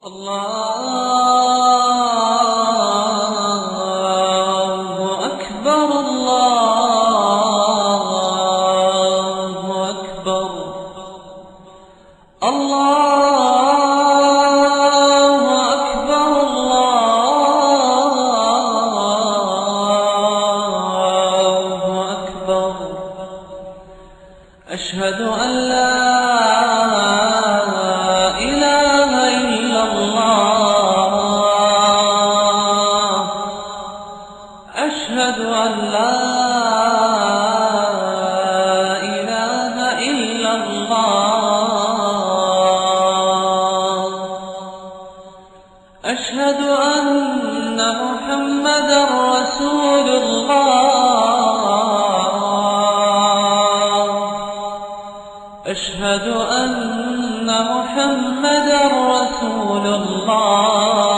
الله أكبر الله أكبر الله أكبر الله أكبر أشهد أن لا أشهد أن لا إله إلا الله أشهد أن محمدا رسول الله أشهد أن محمدا رسول الله